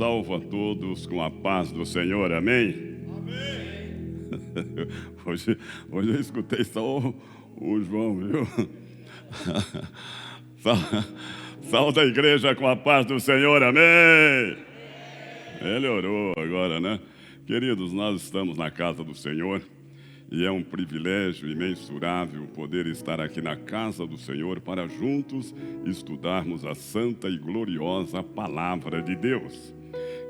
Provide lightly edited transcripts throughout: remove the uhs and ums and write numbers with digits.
salvo a todos com a paz do Senhor, amém? Amém. Hoje eu escutei só o João, viu? Salve a igreja com a paz do Senhor, amém? Ele orou agora, né? Queridos, nós estamos na casa do Senhor e é um privilégio imensurável poder estar aqui na casa do Senhor para juntos estudarmos a santa e gloriosa palavra de Deus.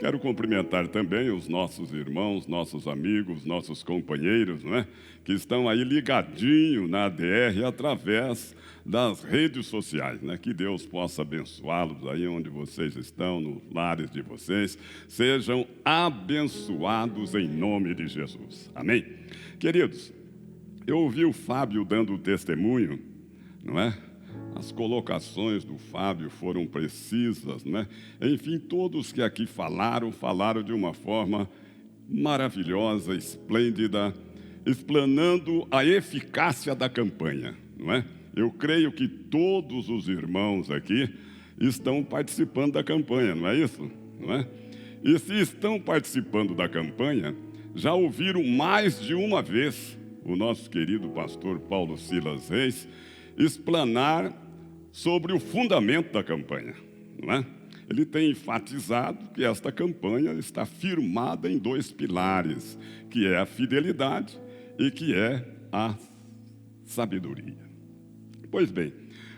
Quero cumprimentar também os nossos irmãos, nossos amigos, nossos companheiros, né, que estão aí ligadinho na ADR através das redes sociais, né? Que Deus possa abençoá-los aí onde vocês estão, nos lares de vocês. Sejam abençoados em nome de Jesus. Amém? Queridos, eu ouvi o Fábio dando o testemunho, não é? As colocações do Fábio foram precisas, né? Enfim, todos que aqui falaram de uma forma maravilhosa, esplêndida, explanando a eficácia da campanha, não é? Eu creio que todos os irmãos aqui estão participando da campanha, não é isso? Não é? E se estão participando da campanha, já ouviram mais de uma vez o nosso querido pastor Paulo Silas Reis explanar sobre o fundamento da campanha, não é? Ele tem enfatizado que esta campanha está firmada em dois pilares, que é a fidelidade e que é a sabedoria. Pois bem,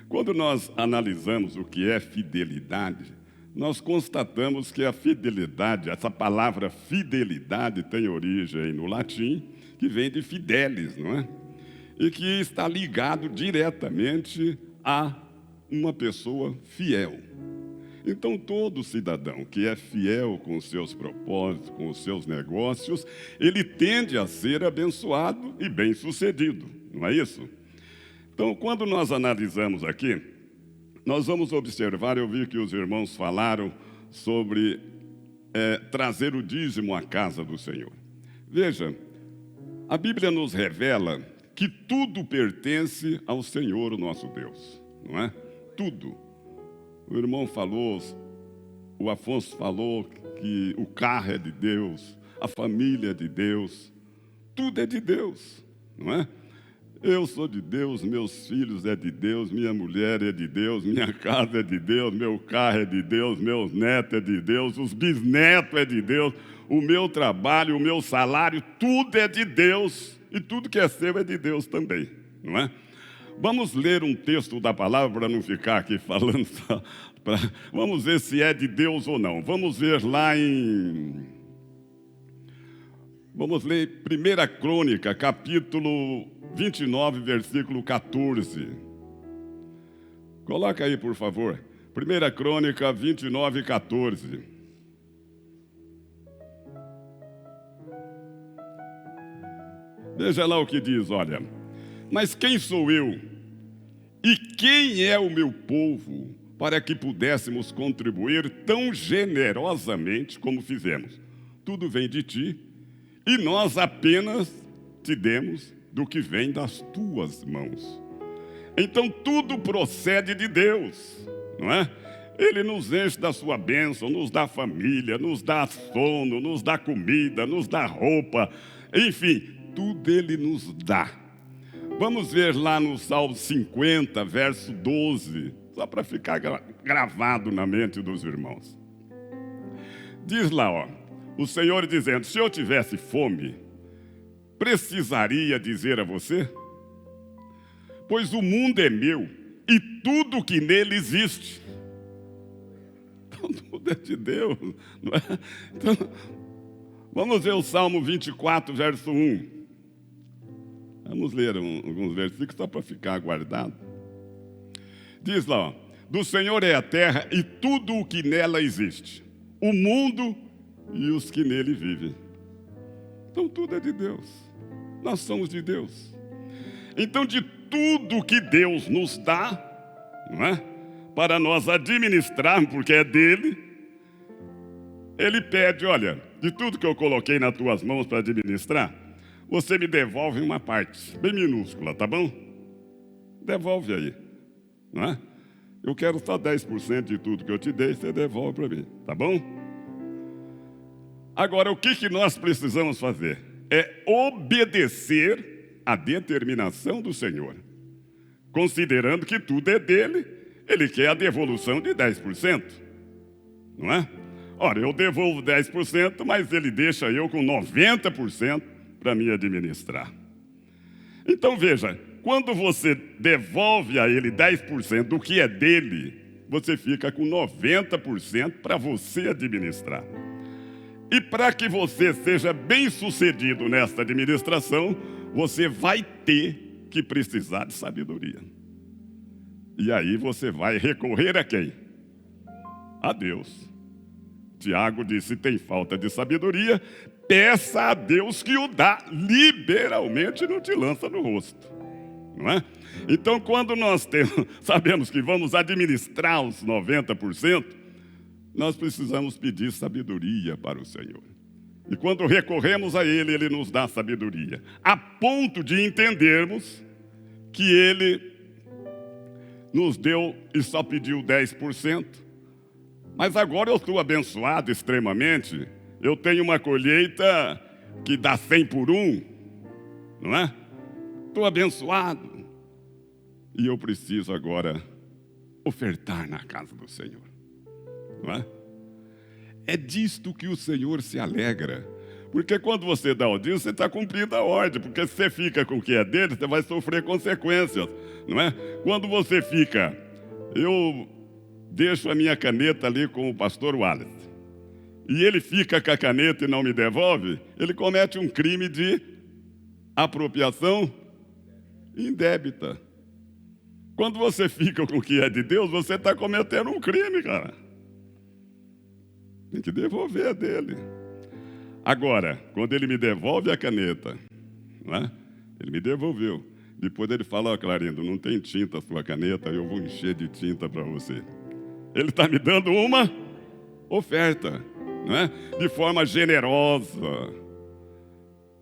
quando nós analisamos o que é fidelidade, nós constatamos que a fidelidade, essa palavra fidelidade tem origem no latim, que vem de fidelis, não é? E que está ligado diretamente a uma pessoa fiel. Então, todo cidadão que é fiel com os seus propósitos, com os seus negócios, ele tende a ser abençoado e bem-sucedido, não é isso? Então, quando nós analisamos aqui, nós vamos observar, eu vi que os irmãos falaram sobre trazer o dízimo à casa do Senhor. Veja, a Bíblia nos revela que tudo pertence ao Senhor, o nosso Deus, não é? Tudo. O irmão falou, o Afonso falou que o carro é de Deus, a família é de Deus, tudo é de Deus, não é? Eu sou de Deus, meus filhos é de Deus, minha mulher é de Deus, minha casa é de Deus, meu carro é de Deus, meus netos é de Deus, os bisnetos é de Deus, o meu trabalho, o meu salário, tudo é de Deus e tudo que é seu é de Deus também, não é? Vamos ler um texto da palavra para não ficar aqui falando só. Vamos ver se é de Deus ou não. Vamos ver lá Vamos ler 1 Crônica, capítulo 29, versículo 14. Coloca aí, por favor. 1 Crônica 29, 14. Veja lá o que diz, olha. Mas quem sou eu? E quem é o meu povo para que pudéssemos contribuir tão generosamente como fizemos? Tudo vem de ti e nós apenas te demos do que vem das tuas mãos. Então tudo procede de Deus, não é? Ele nos enche da sua bênção, nos dá família, nos dá sono, nos dá comida, nos dá roupa, enfim, tudo Ele nos dá. Vamos ver lá no Salmo 50, verso 12, só para ficar gravado na mente dos irmãos. Diz lá, ó, o Senhor dizendo, se eu tivesse fome, precisaria dizer a você? Pois o mundo é meu e tudo que nele existe. Então, tudo é de Deus, não é? Então, vamos ver o Salmo 24, verso 1. Vamos ler alguns versículos só para ficar guardado. Diz lá, ó, do Senhor é a terra e tudo o que nela existe, o mundo e os que nele vivem. Então tudo é de Deus, nós somos de Deus. Então de tudo que Deus nos dá, não é? Para nós administrarmos, porque é dele, Ele pede, olha, de tudo que eu coloquei nas tuas mãos para administrar, você me devolve uma parte, bem minúscula, tá bom? Devolve aí, não é? Eu quero só 10% de tudo que eu te dei, você devolve para mim, tá bom? Agora, o que nós precisamos fazer? É obedecer à determinação do Senhor. Considerando que tudo é dele, ele quer a devolução de 10%. Não é? Ora, eu devolvo 10%, mas ele deixa eu com 90% para me administrar. Então veja, quando você devolve a ele 10% do que é dele, você fica com 90% para você administrar. E para que você seja bem-sucedido nesta administração, você vai ter que precisar de sabedoria. E aí você vai recorrer a quem? A Deus. Tiago disse: tem falta de sabedoria, peça a Deus que o dá liberalmente e não te lança no rosto. Não é? Então, quando nós sabemos que vamos administrar os 90%, nós precisamos pedir sabedoria para o Senhor. E quando recorremos a Ele, Ele nos dá sabedoria, a ponto de entendermos que Ele nos deu e só pediu 10%. Mas agora eu estou abençoado extremamente. Eu tenho uma colheita que dá 100 por 1, não é? Estou abençoado. E eu preciso agora ofertar na casa do Senhor, não é? É disto que o Senhor se alegra. Porque quando você dá o dízimo, você está cumprindo a ordem. Porque se você fica com o que é dele, você vai sofrer consequências, não é? Quando você fica... Eu deixo a minha caneta ali com o pastor Wallace, e ele fica com a caneta e não me devolve, ele comete um crime de apropriação indébita. Quando você fica com o que é de Deus, você está cometendo um crime, cara. Tem que devolver a dele. Agora, quando ele me devolve a caneta, não é? Ele me devolveu. Depois ele fala: ó, Clarindo, não tem tinta a sua caneta, eu vou encher de tinta para você. Ele está me dando uma oferta, não é? De forma generosa,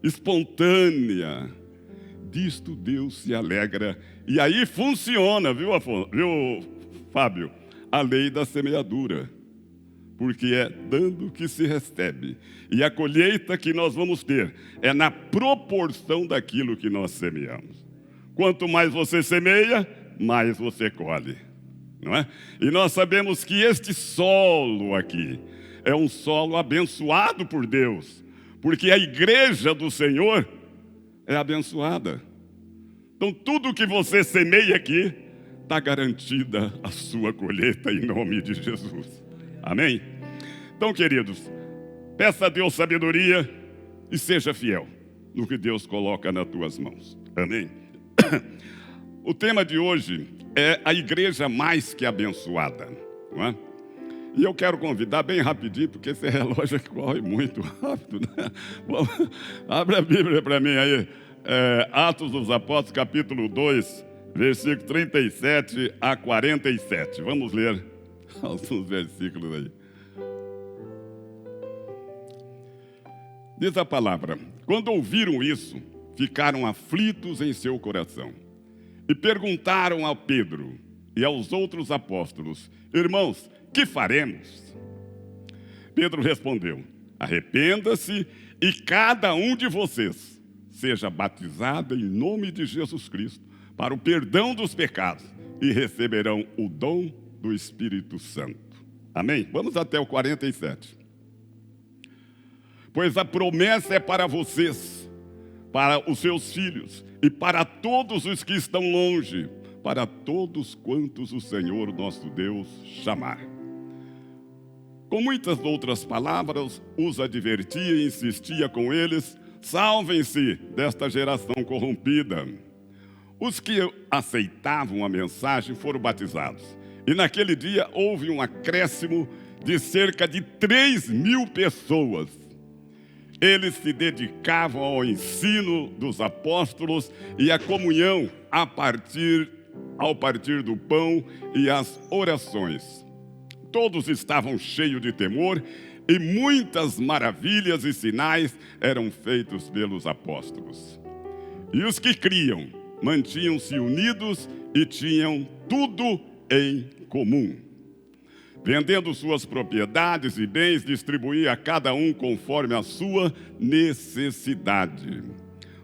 espontânea. Disto Deus se alegra. E aí funciona, viu, Fábio? A lei da semeadura. Porque é dando que se recebe. E a colheita que nós vamos ter é na proporção daquilo que nós semeamos. Quanto mais você semeia, mais você colhe. Não é? E nós sabemos que este solo aqui é um solo abençoado por Deus, porque a igreja do Senhor é abençoada. Então tudo que você semeia aqui, está garantida a sua colheita em nome de Jesus. Amém? Então, queridos, peça a Deus sabedoria e seja fiel no que Deus coloca nas tuas mãos. Amém? O tema de hoje é a igreja mais que abençoada, não é? E eu quero convidar bem rapidinho, porque esse relógio corre muito rápido, né? Bom, abre a Bíblia para mim aí, Atos dos Apóstolos, capítulo 2, versículo 37 a 47. Vamos ler alguns versículos aí. Diz a palavra: quando ouviram isso, ficaram aflitos em seu coração. E perguntaram a Pedro e aos outros apóstolos: irmãos, que faremos? Pedro respondeu: arrependa-se e cada um de vocês seja batizado em nome de Jesus Cristo para o perdão dos pecados e receberão o dom do Espírito Santo. Amém? Vamos até o 47. Pois a promessa é para vocês, para os seus filhos e para todos os que estão longe, para todos quantos o Senhor nosso Deus chamar. Com muitas outras palavras, os advertia e insistia com eles: salvem-se desta geração corrompida. Os que aceitavam a mensagem foram batizados, e naquele dia houve um acréscimo de cerca de 3.000 pessoas. Eles se dedicavam ao ensino dos apóstolos e à comunhão ao partir do pão e às orações. Todos estavam cheios de temor e muitas maravilhas e sinais eram feitos pelos apóstolos. E os que criam mantinham-se unidos e tinham tudo em comum. vendendo suas propriedades e bens, distribuía a cada um conforme a sua necessidade.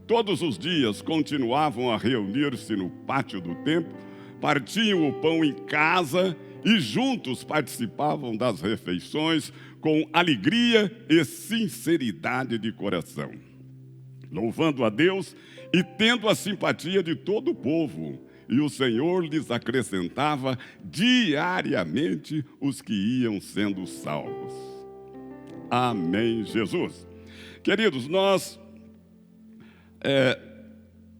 Todos os dias continuavam a reunir-se no pátio do templo, partiam o pão em casa e juntos participavam das refeições com alegria e sinceridade de coração, louvando a Deus e tendo a simpatia de todo o povo. E o Senhor lhes acrescentava diariamente os que iam sendo salvos. Amém, Jesus. Queridos, nós,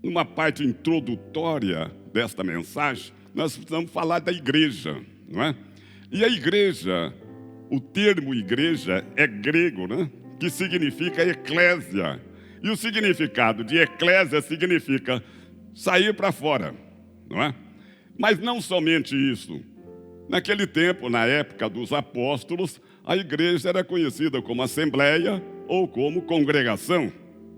numa parte introdutória desta mensagem, nós precisamos falar da igreja, não é? E a igreja, o termo igreja é grego, né? Que significa eclésia. E o significado de eclésia significa sair para fora, não é? Mas não somente isso. Naquele tempo, na época dos apóstolos, a igreja era conhecida como assembleia ou como congregação,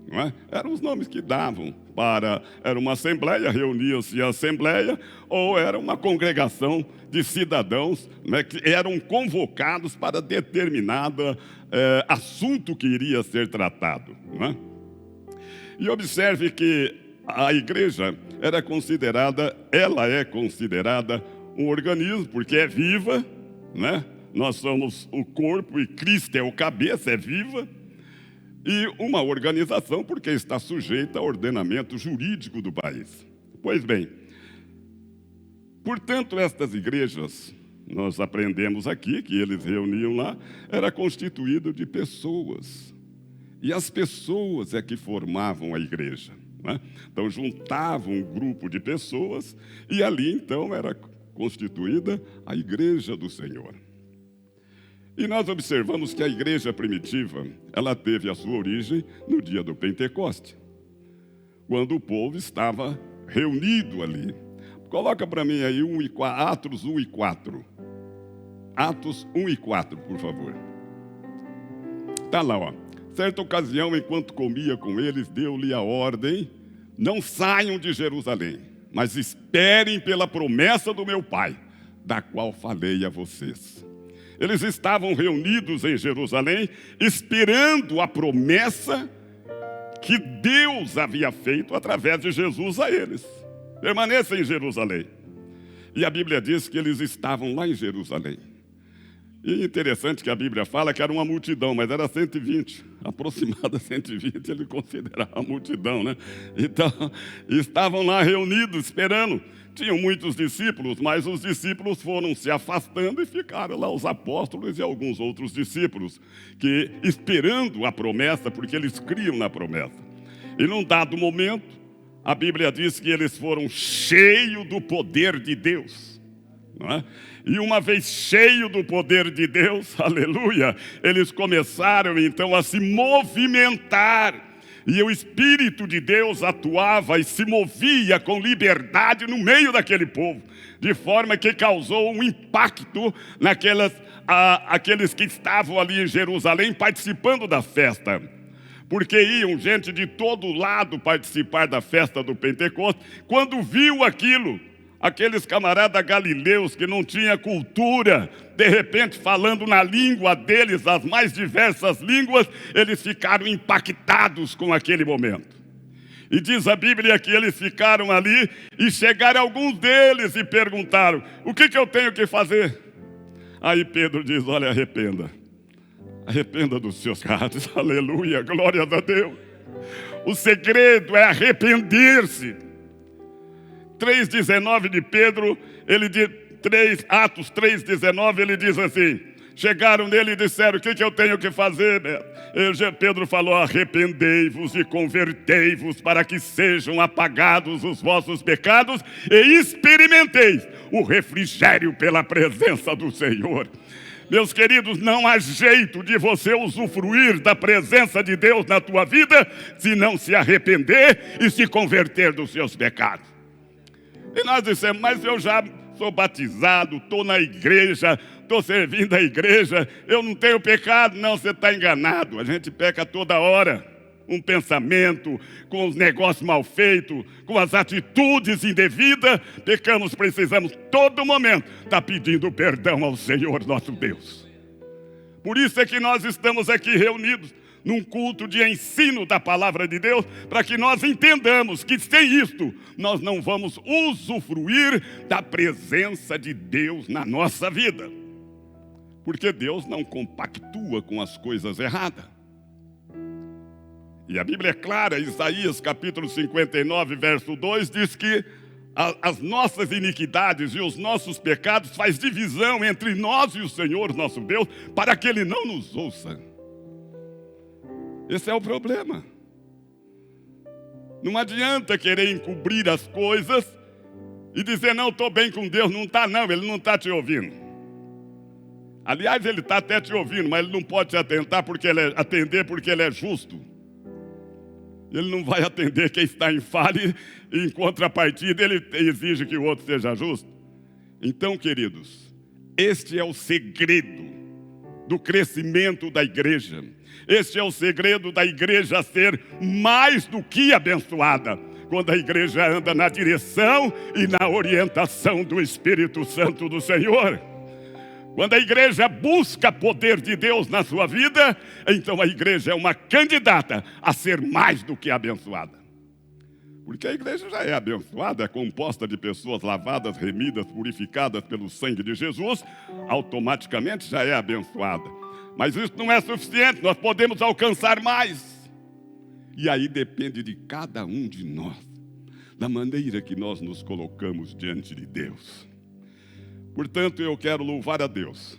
não é? Eram os nomes que davam para... Era uma assembleia, reunia-se a assembleia, ou era uma congregação de cidadãos, né, que eram convocados para determinado assunto que iria ser tratado, não é? E observe que a igreja ela é considerada um organismo, porque é viva, né? Nós somos o corpo e Cristo é o cabeça, é viva. E uma organização, porque está sujeita ao ordenamento jurídico do país. Pois bem, portanto, estas igrejas, nós aprendemos aqui que eles reuniam lá, era constituído de pessoas. E as pessoas é que formavam a igreja, né? Então, juntavam um grupo de pessoas e ali, então, era constituída a igreja do Senhor. E nós observamos que a igreja primitiva, ela teve a sua origem no dia do Pentecoste, quando o povo estava reunido ali. Coloca para mim aí Atos 1 e 4. Atos 1 e 4, por favor. Está lá, ó. Certa ocasião, enquanto comia com eles, deu-lhe a ordem: não saiam de Jerusalém, mas esperem pela promessa do meu Pai, da qual falei a vocês. Eles estavam reunidos em Jerusalém, esperando a promessa que Deus havia feito através de Jesus a eles. Permaneçam em Jerusalém. E a Bíblia diz que eles estavam lá em Jerusalém. E interessante que a Bíblia fala que era uma multidão, mas era 120, aproximada 120, ele considerava a multidão, né? Então, estavam lá reunidos, esperando. Tinham muitos discípulos, mas os discípulos foram se afastando e ficaram lá os apóstolos e alguns outros discípulos, que esperando a promessa, porque eles criam na promessa. E num dado momento, a Bíblia diz que eles foram cheios do poder de Deus, não é? E uma vez cheio do poder de Deus, aleluia, eles começaram então a se movimentar. E o Espírito de Deus atuava e se movia com liberdade no meio daquele povo, de forma que causou um impacto aqueles que estavam ali em Jerusalém participando da festa. Porque iam gente de todo lado participar da festa do Pentecostes. Quando viu aquilo, aqueles camaradas galileus que não tinham cultura, de repente falando na língua deles, as mais diversas línguas, eles ficaram impactados com aquele momento. E diz a Bíblia que eles ficaram ali e chegaram alguns deles e perguntaram: o que eu tenho que fazer? Aí Pedro diz: olha, arrependa dos seus pecados, aleluia, glória a Deus. O segredo é arrepender-se. 3,19 de Pedro, Atos 3,19, ele diz assim: chegaram nele e disseram: o que eu tenho que fazer? Pedro falou: arrependei-vos e convertei-vos para que sejam apagados os vossos pecados e experimenteis o refrigério pela presença do Senhor. Meus queridos, não há jeito de você usufruir da presença de Deus na tua vida se não se arrepender e se converter dos seus pecados. E nós dissemos: mas eu já sou batizado, estou na igreja, estou servindo a igreja, eu não tenho pecado. Não, você está enganado, a gente peca toda hora. um pensamento, com os negócios mal feitos, com as atitudes indevidas, pecamos, precisamos todo momento estar pedindo perdão ao Senhor nosso Deus. Por isso é que nós estamos aqui reunidos num culto de ensino da palavra de Deus, para que nós entendamos que sem isto nós não vamos usufruir da presença de Deus na nossa vida. Porque Deus não compactua com as coisas erradas. E a Bíblia é clara, Isaías capítulo 59, verso 2, diz que as nossas iniquidades e os nossos pecados faz divisão entre nós e o Senhor nosso Deus, para que Ele não nos ouça. Esse é o problema. Não adianta querer encobrir as coisas e dizer, não, estou bem com Deus. Não está não, Ele não está te ouvindo. Aliás, Ele está até te ouvindo, mas Ele não pode te atender porque Ele é justo. Ele não vai atender quem está em falha e em contrapartida Ele exige que o outro seja justo. Então, queridos, este é o segredo do crescimento da igreja. Este é o segredo da igreja ser mais do que abençoada, quando a igreja anda na direção e na orientação do Espírito Santo do Senhor. Quando a igreja busca poder de Deus na sua vida, então a igreja é uma candidata a ser mais do que abençoada. Porque a igreja já é abençoada, é composta de pessoas lavadas, remidas, purificadas pelo sangue de Jesus, automaticamente já é abençoada. Mas isso não é suficiente, nós podemos alcançar mais. E aí depende de cada um de nós, da maneira que nós nos colocamos diante de Deus. Portanto, eu quero louvar a Deus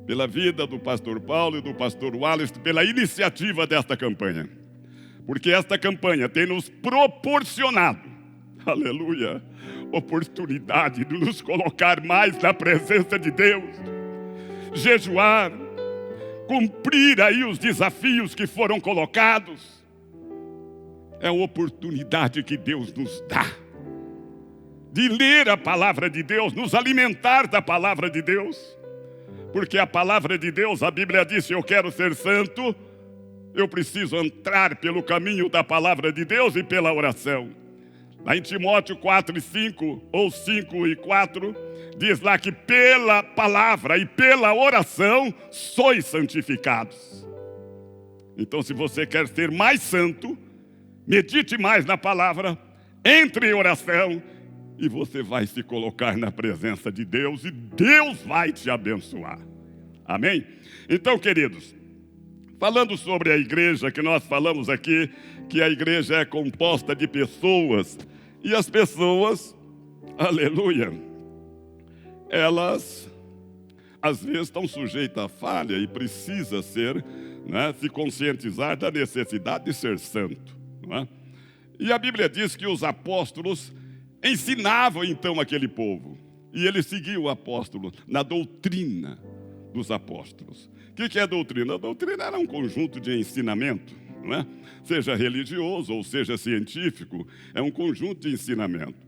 pela vida do pastor Paulo e do pastor Wallace, pela iniciativa desta campanha. Porque esta campanha tem nos proporcionado, aleluia, oportunidade de nos colocar mais na presença de Deus, jejuar, cumprir aí os desafios que foram colocados. É a oportunidade que Deus nos dá de ler a palavra de Deus, nos alimentar da palavra de Deus. Porque a palavra de Deus, a Bíblia diz, se eu quero ser santo, eu preciso entrar pelo caminho da palavra de Deus e pela oração. Lá em Timóteo 4:5, ou 5:4, diz lá que pela palavra e pela oração sois santificados. Então, se você quer ser mais santo, medite mais na palavra, entre em oração, e você vai se colocar na presença de Deus, e Deus vai te abençoar. Amém? Então, queridos, falando sobre a igreja, que nós falamos aqui, que a igreja é composta de pessoas, e as pessoas, aleluia, elas às vezes estão sujeitas a falha e precisa ser, se conscientizar da necessidade de ser santo. E a Bíblia diz que os apóstolos ensinavam então aquele povo, e eles seguiam o apóstolo na doutrina dos apóstolos. O que é doutrina? A doutrina era um conjunto de ensinamento, seja religioso ou seja científico, é um conjunto de ensinamento.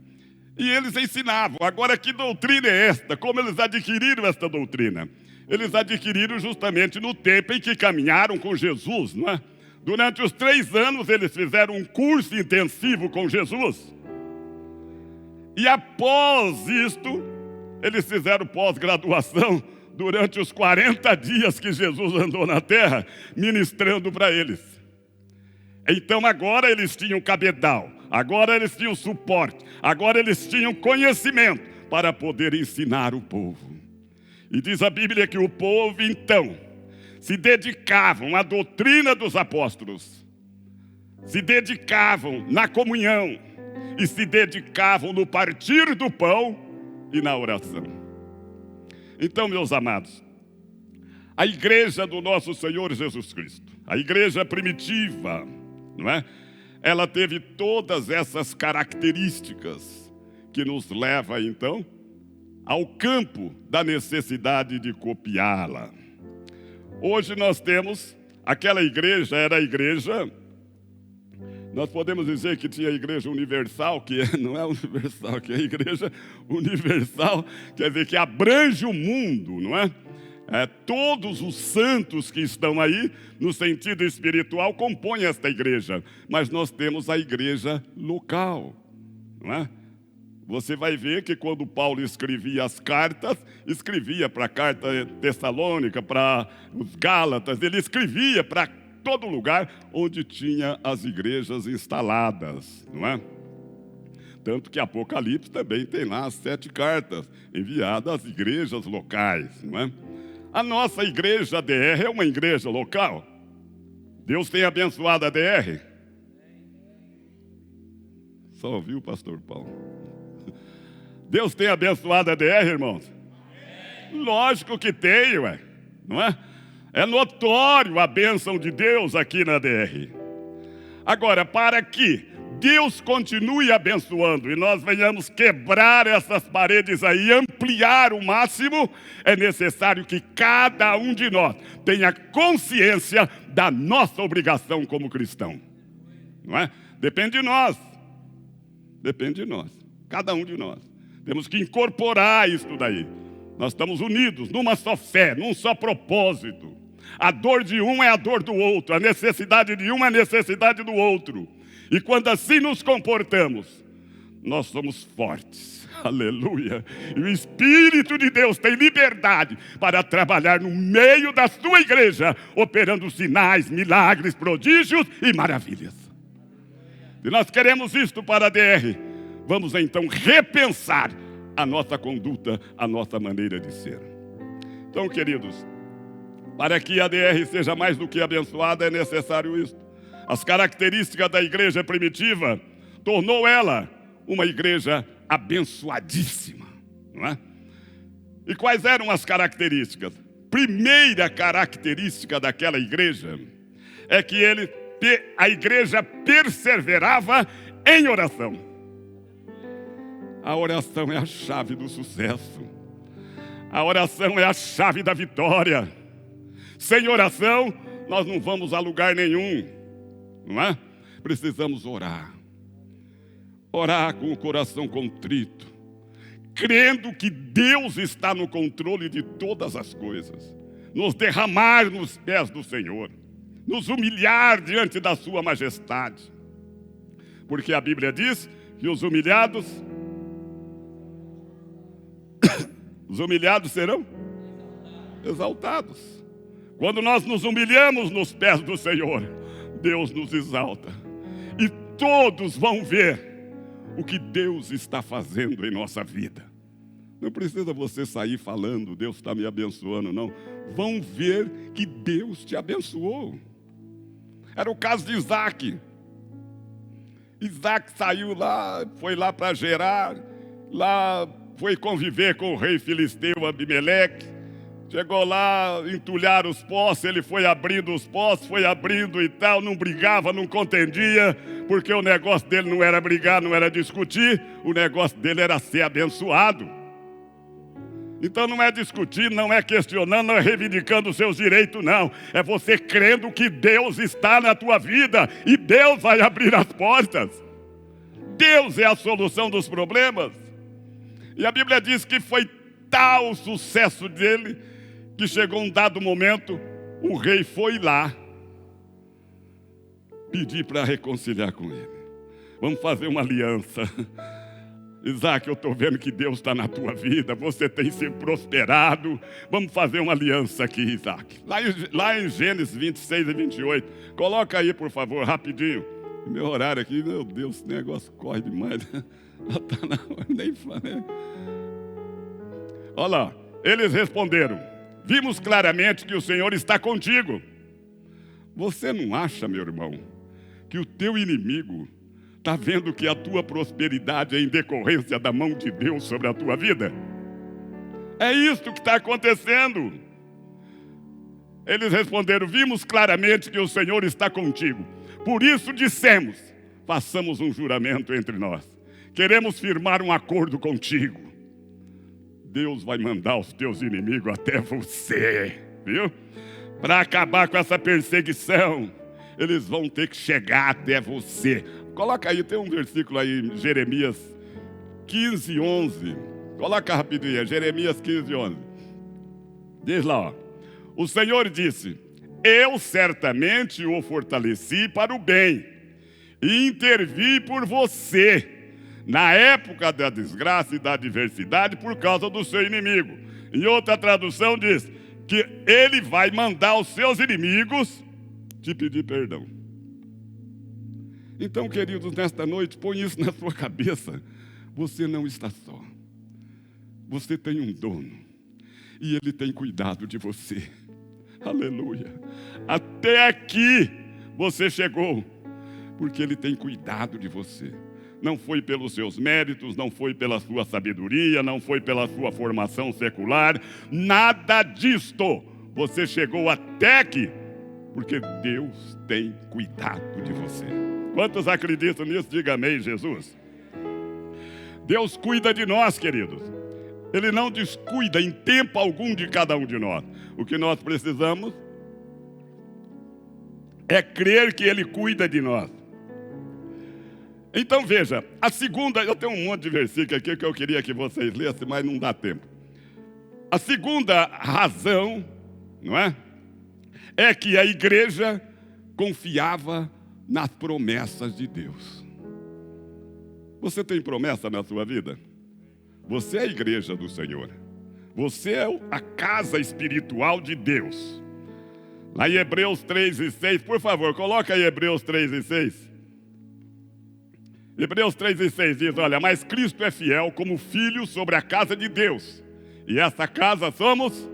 E eles ensinavam. Agora, que doutrina é esta? Como eles adquiriram esta doutrina? Eles adquiriram justamente no tempo em que caminharam com Jesus, Durante os 3 anos eles fizeram um curso intensivo com Jesus. E após isto, eles fizeram pós-graduação durante os 40 dias que Jesus andou na terra, ministrando para eles. Então agora eles tinham cabedal, agora eles tinham suporte, agora eles tinham conhecimento para poder ensinar o povo. E diz a Bíblia que o povo então se dedicavam à doutrina dos apóstolos, se dedicavam na comunhão e se dedicavam no partir do pão e na oração. Então, meus amados, a igreja do nosso Senhor Jesus Cristo, a igreja primitiva, ela teve todas essas características que nos leva, então, ao campo da necessidade de copiá-la. Hoje nós temos, aquela igreja era a igreja, nós podemos dizer que tinha a igreja universal, que não é universal, que é a igreja universal, quer dizer, que abrange o mundo, Todos os santos que estão aí, no sentido espiritual, compõem esta igreja. Mas nós temos a igreja local, não é? Você vai ver que quando Paulo escrevia as cartas, escrevia para a carta Tessalônica, para os Gálatas, ele escrevia para todo lugar onde tinha as igrejas instaladas, não é? Tanto que Apocalipse também tem lá as 7 cartas enviadas às igrejas locais, não é? A nossa igreja ADR é uma igreja local. Deus tem abençoado a ADR. Só ouviu o pastor Paulo? Deus tem abençoado a ADR, irmãos? Lógico que tem, ué, não é? É notório a bênção de Deus aqui na ADR. Agora, para que Deus continue abençoando e nós venhamos quebrar essas paredes aí, ampliar o máximo, é necessário que cada um de nós tenha consciência da nossa obrigação como cristão. Não é? Depende de nós. Depende de nós. Cada um de nós. Temos que incorporar isso daí. Nós estamos unidos numa só fé, num só propósito. A dor de um é a dor do outro, a necessidade de um é a necessidade do outro. E quando assim nos comportamos, nós somos fortes. Aleluia. E o Espírito de Deus tem liberdade para trabalhar no meio da sua igreja, operando sinais, milagres, prodígios e maravilhas. Se nós queremos isto para a ADR, vamos então repensar a nossa conduta, a nossa maneira de ser. Então, queridos, para que a ADR seja mais do que abençoada, é necessário isto. As características da igreja primitiva tornou ela uma igreja abençoadíssima, não é? E quais eram as características? Primeira característica daquela igreja é que a igreja perseverava em oração. A oração é a chave do sucesso. A oração é a chave da vitória. Sem oração, nós não vamos a lugar nenhum, não é? Precisamos orar. Orar com o coração contrito, crendo que Deus está no controle de todas as coisas. Nos derramar nos pés do Senhor, nos humilhar diante da sua majestade. Porque a Bíblia diz que os humilhados serão exaltados. Quando nós nos humilhamos nos pés do Senhor, Deus nos exalta. E todos vão ver o que Deus está fazendo em nossa vida. Não precisa você sair falando, Deus está me abençoando, não. Vão ver que Deus te abençoou. Era o caso de Isaac. Isaac saiu lá, foi lá para Gerar, lá foi conviver com o rei filisteu Abimeleque. Chegou lá, entulhar os poços, ele foi abrindo os poços, foi abrindo e tal, não brigava, não contendia, porque o negócio dele não era brigar, não era discutir, o negócio dele era ser abençoado. Então não é discutir, não é questionando, não é reivindicando os seus direitos, não. É você crendo que Deus está na tua vida e Deus vai abrir as portas. Deus é a solução dos problemas. E a Bíblia diz que foi tal o sucesso dele, que chegou um dado momento, o rei foi lá pedir para reconciliar com ele. Vamos fazer uma aliança. Isaac, eu estou vendo que Deus está na tua vida, você tem sido prosperado. Vamos fazer uma aliança aqui, Isaac. Lá em Gênesis 26 e 28. Coloca aí, por favor, rapidinho. Meu horário aqui, meu Deus, esse negócio corre demais. Está na hora, nem falei. Olha lá, eles responderam: vimos claramente que o Senhor está contigo. Você não acha, meu irmão, que o teu inimigo está vendo que a tua prosperidade é em decorrência da mão de Deus sobre a tua vida? É isso que está acontecendo. Eles responderam: vimos claramente que o Senhor está contigo. Por isso dissemos: façamos um juramento entre nós. Queremos firmar um acordo contigo. Deus vai mandar os teus inimigos até você, viu? Para acabar com essa perseguição, eles vão ter que chegar até você. Coloca aí, tem um versículo aí, Jeremias 15, 11. Coloca rapidinho, Jeremias 15, 11. Diz lá, ó. o Senhor disse: eu certamente o fortaleci para o bem e intervi por você na época da desgraça e da adversidade por causa do seu inimigo. Em outra tradução diz que ele vai mandar os seus inimigos te pedir perdão. Então, queridos, nesta noite, põe isso na sua cabeça. Você não está só. Você tem um dono. E ele tem cuidado de você. Aleluia. Até aqui você chegou. Porque ele tem cuidado de você. Não foi pelos seus méritos, não foi pela sua sabedoria, não foi pela sua formação secular. Nada disto. Você chegou até aqui. Porque Deus tem cuidado de você. Quantos acreditam nisso? Diga amém, Jesus. Deus cuida de nós, queridos. Ele não descuida em tempo algum de cada um de nós. O que nós precisamos é crer que Ele cuida de nós. Então veja, a segunda, eu tenho um monte de versículo aqui que eu queria que vocês lessem, mas não dá tempo. A segunda razão, não é? É que a igreja confiava nas promessas de Deus. Você tem promessa na sua vida? Você é a igreja do Senhor. Você é a casa espiritual de Deus. Lá em Hebreus 3:6, por favor, coloca aí Hebreus 3:6. Hebreus 3:6 diz, olha, mas Cristo é fiel como filho sobre a casa de Deus. E essa casa somos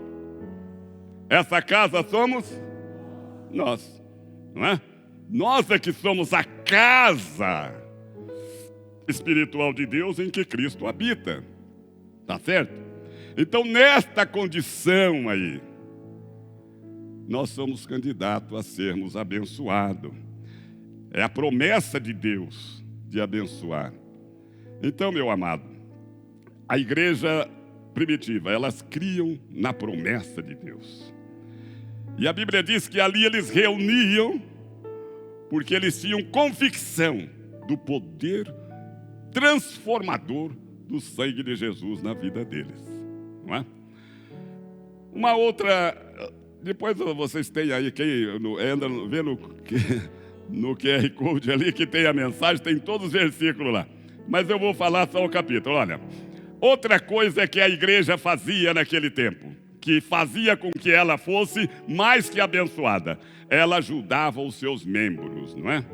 nós, não é? Nós é que somos a casa espiritual de Deus em que Cristo habita. Tá certo? Então, nesta condição aí, nós somos candidatos a sermos abençoados. É a promessa de Deus de abençoar. Então, meu amado, a igreja primitiva, elas criam na promessa de Deus. E a Bíblia diz que ali eles reuniam porque eles tinham convicção do poder transformador do sangue de Jesus na vida deles, não é? Uma outra, depois vocês têm aí, quem anda vendo no QR Code ali que tem a mensagem, tem todos os versículos lá, mas eu vou falar só o capítulo. Olha, outra coisa que a igreja fazia naquele tempo, que fazia com que ela fosse mais que abençoada, ela ajudava os seus membros, não é?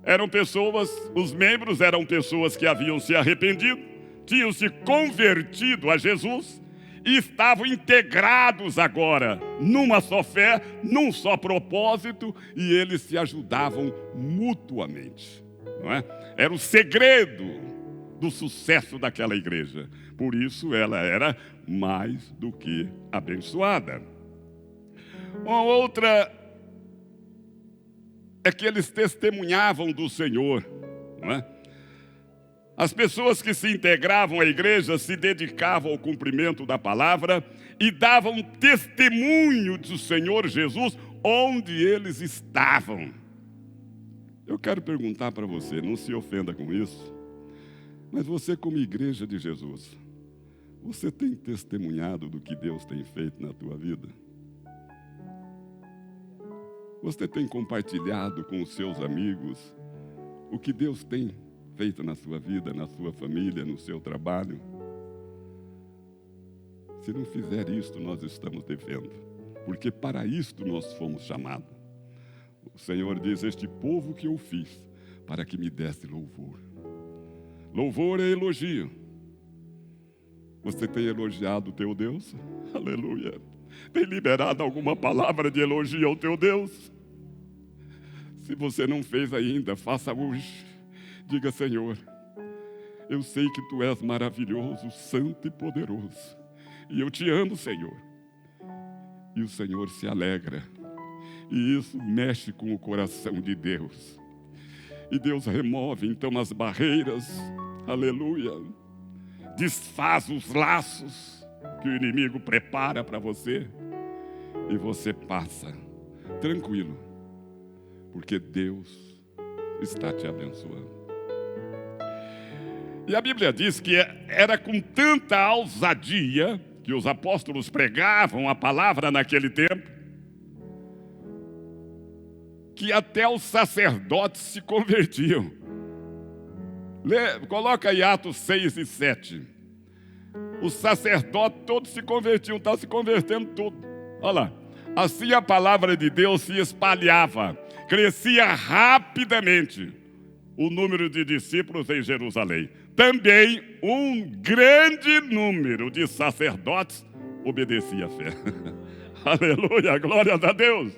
Eram pessoas, os membros eram pessoas que haviam se arrependido, tinham se convertido a Jesus e estavam integrados agora numa só fé, num só propósito, e eles se ajudavam mutuamente, não é? Era o segredo do sucesso daquela igreja. Por isso ela era mais do que abençoada. Uma outra é que eles testemunhavam do Senhor, não é? As pessoas que se integravam à igreja se dedicavam ao cumprimento da palavra e davam testemunho do Senhor Jesus onde eles estavam. Eu quero perguntar para você, não se ofenda com isso, mas você como igreja de Jesus, você tem testemunhado do que Deus tem feito na tua vida? Você tem compartilhado com os seus amigos o que Deus tem feito na sua vida, na sua família, no seu trabalho? Se não fizer isto, nós estamos devendo, porque para isto nós fomos chamados. O Senhor diz, este povo que eu fiz, para que me desse louvor. Louvor é elogio. Você tem elogiado o teu Deus? Aleluia. Tem liberado alguma palavra de elogio ao teu Deus? Se você não fez ainda, faça hoje. Diga, Senhor, eu sei que Tu és maravilhoso, santo e poderoso. E eu te amo, Senhor. E o Senhor se alegra. E isso mexe com o coração de Deus. E Deus remove então as barreiras. Aleluia. Desfaz os laços que o inimigo prepara para você. E você passa tranquilo. Porque Deus está te abençoando. E a Bíblia diz que era com tanta ousadia que os apóstolos pregavam a palavra naquele tempo, que até os sacerdotes se convertiam. Coloca aí Atos 6 e 7. Os sacerdotes todos se convertiam, estavam se convertendo tudo. Olha lá. Assim a palavra de Deus se espalhava, crescia rapidamente o número de discípulos em Jerusalém. Também um grande número de sacerdotes obedecia à fé. Aleluia, glórias a Deus.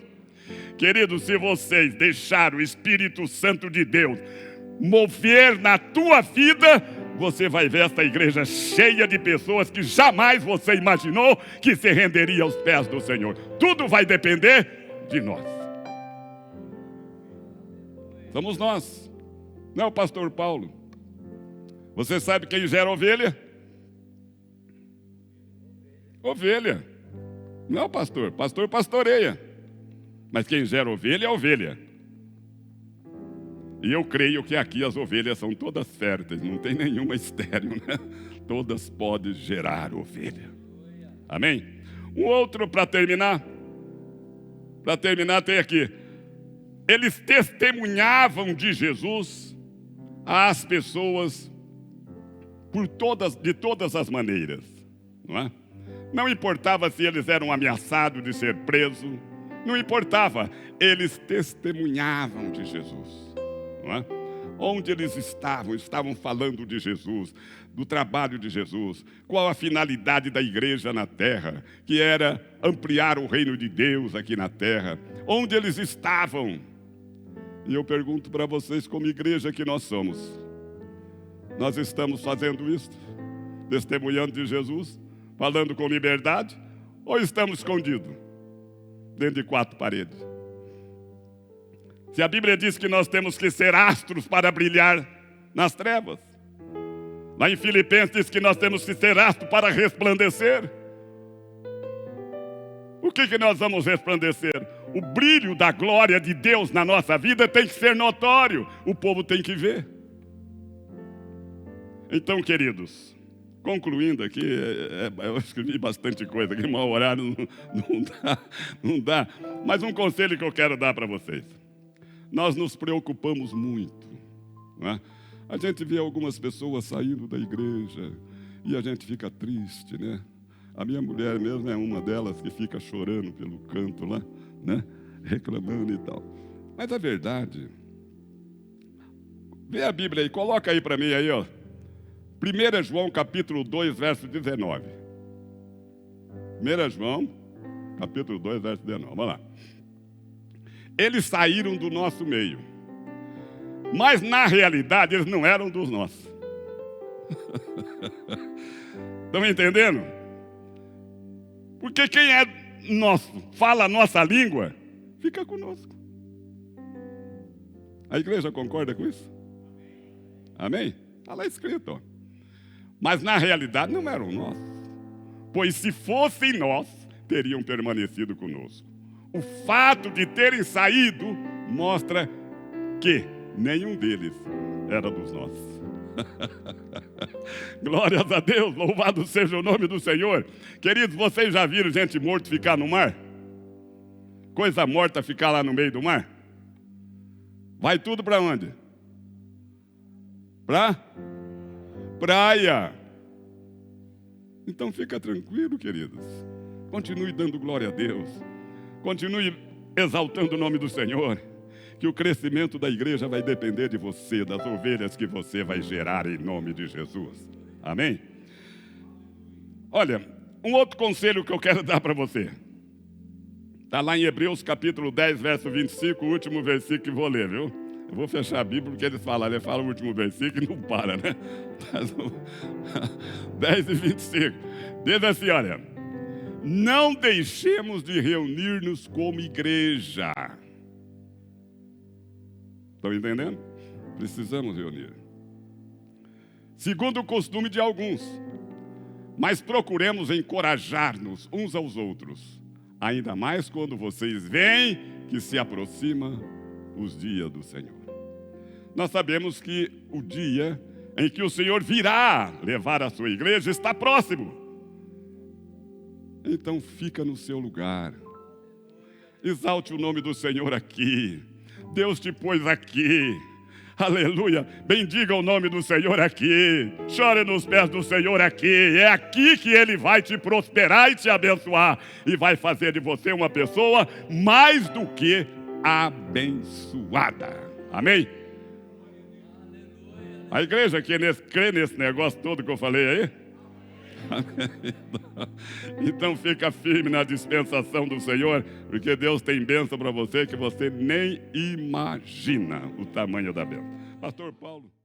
Queridos, se vocês deixarem o Espírito Santo de Deus mover na tua vida, você vai ver essa igreja cheia de pessoas que jamais você imaginou que se renderia aos pés do Senhor. Tudo vai depender de nós. Somos nós. Não é o pastor Paulo. Você sabe quem gera ovelha? Ovelha. Não é o pastor. Pastor pastoreia. Mas quem gera ovelha é ovelha. E eu creio que aqui as ovelhas são todas férteis, não tem nenhuma estéril, né? Todas podem gerar ovelha. Amém? Um outro para terminar. Para terminar tem aqui. Eles testemunhavam de Jesus às pessoas de todas as maneiras. Não é? Não importava se eles eram ameaçados de ser presos. Não importava. Eles testemunhavam de Jesus. Não é? Onde eles estavam falando de Jesus, do trabalho de Jesus, qual a finalidade da igreja na terra, que era ampliar o reino de Deus aqui na terra. Onde eles estavam. E eu pergunto para vocês, como igreja que nós somos, nós estamos fazendo isso? Testemunhando de Jesus? Falando com liberdade? Ou estamos escondidos dentro de quatro paredes? Se a Bíblia diz que nós temos que ser astros para brilhar nas trevas, lá em Filipenses diz que nós temos que ser astros para resplandecer. O que nós vamos resplandecer? O brilho da glória de Deus na nossa vida tem que ser notório. O povo tem que ver. Então, queridos, concluindo aqui, eu escrevi bastante coisa aqui, mau horário não dá. Mas um conselho que eu quero dar para vocês. Nós nos preocupamos muito. Não é? A gente vê algumas pessoas saindo da igreja e a gente fica triste, né? A minha mulher mesmo é uma delas que fica chorando pelo canto lá, né? Reclamando e tal. Mas a verdade, vê a Bíblia aí, coloca aí para mim aí, ó. 1 João capítulo 2, verso 19. 1 João capítulo 2, verso 19. Vamos lá. Eles saíram do nosso meio, mas na realidade eles não eram dos nossos. Estão entendendo? Porque quem é nosso, fala a nossa língua, fica conosco. A igreja concorda com isso? Amém? Está lá escrito, ó. Mas na realidade não eram nossos, pois se fossem nós, teriam permanecido conosco. O fato de terem saído mostra que nenhum deles era dos nossos. Glórias a Deus, louvado seja o nome do Senhor. Queridos, vocês já viram gente morta ficar no mar? Coisa morta ficar lá no meio do mar? Vai tudo para onde? Para praia. Então fica tranquilo, queridos. Continue dando glória a Deus. Continue exaltando o nome do Senhor. Que o crescimento da igreja vai depender de você, das ovelhas que você vai gerar em nome de Jesus. Amém? Olha, um outro conselho que eu quero dar para você. Está lá em Hebreus capítulo 10, verso 25, o último versículo que vou ler, viu? Eu vou fechar a Bíblia porque ele fala o último versículo e não para, né? 10 e 25. Diz assim, olha. Não deixemos de reunir-nos como igreja. Estão entendendo? Precisamos reunir. Segundo o costume de alguns. Mas procuremos encorajar-nos uns aos outros. Ainda mais quando vocês veem que se aproxima os dias do Senhor. Nós sabemos que o dia em que o Senhor virá levar a sua igreja está próximo. Então fica no seu lugar. Exalte o nome do Senhor aqui. Deus te pôs aqui. Aleluia. Bendiga o nome do Senhor aqui. Chore nos pés do Senhor aqui. É aqui que Ele vai te prosperar e te abençoar. E vai fazer de você uma pessoa mais do que abençoada. Amém? A igreja que crê nesse negócio todo que eu falei aí? Então fica firme na dispensação do Senhor, porque Deus tem bênção para você que você nem imagina o tamanho da bênção. Pastor Paulo.